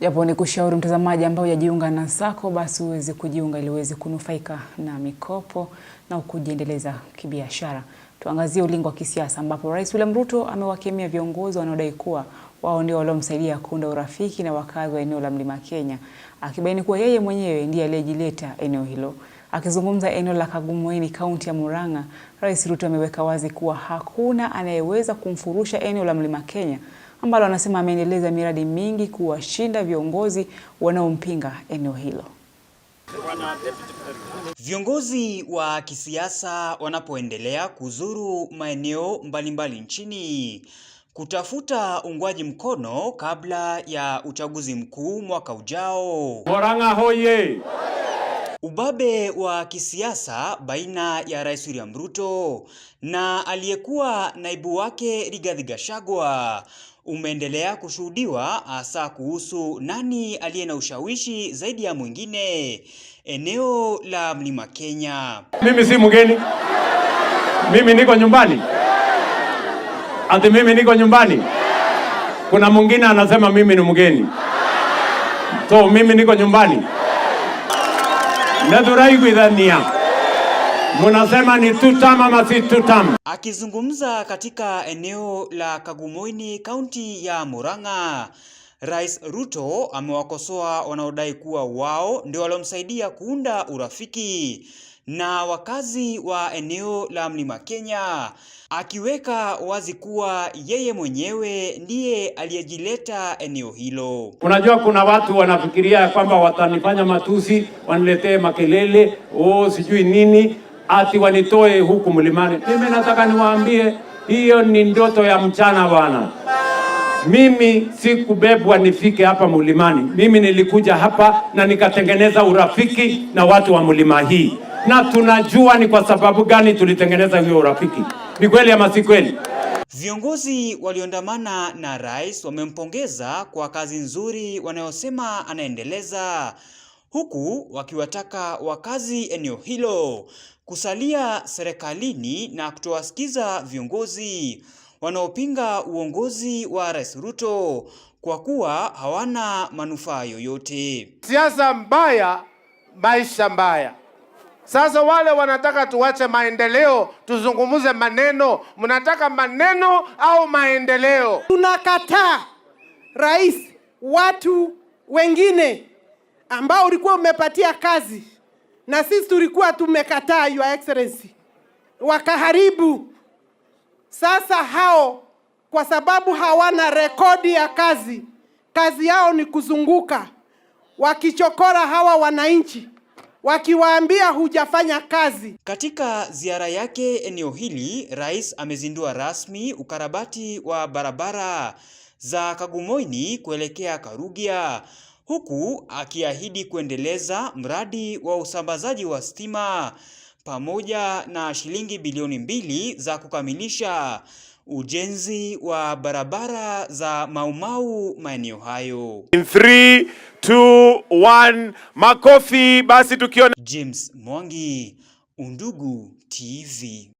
Japo ni kushauri mtazamaji ambao hujajiunga na SACCO basi uweze kujiunga ili uweze kunufaika na mikopo na kujiendeleza kibiashara. Tuangazie ulingo wa kisiasa ambapo Rais William Ruto amewakemea viongozi wanaodai kuwa wao ndio waliomsaidia kuunda urafiki na wakazi wa eneo la Mlima Kenya, akibaini kuwa yeye mwenyewe ndiye aliyejileta eneo hilo. Akizungumza eneo la Kagumoini, kaunti ya Murang'a, Rais Ruto ameweka wazi kuwa hakuna anayeweza kumfurusha eneo la Mlima Kenya ambalo anasema ameendeleza miradi mingi kuwashinda viongozi wanaompinga eneo hilo. Viongozi wa kisiasa wanapoendelea kuzuru maeneo mbalimbali nchini kutafuta uungwaji mkono kabla ya uchaguzi mkuu mwaka ujao. Murang'a hoye! Ubabe wa kisiasa baina ya Rais William Ruto na aliyekuwa naibu wake Rigathi Gachagua umeendelea kushuhudiwa, hasa kuhusu nani aliye na ushawishi zaidi ya mwingine eneo la Mlima Kenya. Mimi si mgeni. Mimi niko nyumbani. Ati mimi niko nyumbani. Kuna mwingine anasema mimi ni mgeni. So mimi niko nyumbani. Nadurai kuidhania. Munasema ni tutam ama si tutam? Akizungumza katika eneo la Kagumoini, kaunti ya Murang'a, Rais Ruto amewakosoa wanaodai kuwa wao ndio waliomsaidia kuunda urafiki na wakazi wa eneo la Mlima Kenya, akiweka wazi kuwa yeye mwenyewe ndiye aliyejileta eneo hilo. Unajua kuna watu wanafikiria kwamba watanifanya matusi, waniletee makelele, sijui nini, ati wanitoe huku mlimani. Mimi nataka niwaambie hiyo ni ndoto ya mchana bwana. Mimi sikubebwa nifike hapa mlimani. Mimi nilikuja hapa na nikatengeneza urafiki na watu wa mlima hii. Na tunajua ni kwa sababu gani tulitengeneza hiyo urafiki. Ni kweli ama si kweli? Viongozi walioandamana na rais wamempongeza kwa kazi nzuri wanayosema anaendeleza, huku wakiwataka wakazi eneo hilo kusalia serikalini na kutowasikiza viongozi wanaopinga uongozi wa Rais Ruto kwa kuwa hawana manufaa yoyote. Siasa mbaya, maisha mbaya. Sasa wale wanataka tuwache maendeleo, tuzungumuze maneno. Mnataka maneno au maendeleo? Tunakataa rais, watu wengine ambao ulikuwa umepatia kazi na sisi tulikuwa tumekataa, Your Excellency, wakaharibu. Sasa hao kwa sababu hawana rekodi ya kazi, kazi yao ni kuzunguka wakichokora hawa wananchi, wakiwaambia hujafanya kazi. Katika ziara yake eneo hili, rais amezindua rasmi ukarabati wa barabara za Kagumoini kuelekea Karugia, huku akiahidi kuendeleza mradi wa usambazaji wa stima pamoja na shilingi bilioni 2 za kukamilisha ujenzi wa barabara za Maumau maeneo hayo. In 3, 2, 1, makofi basi tukiona. James Mwangi, Undugu TV.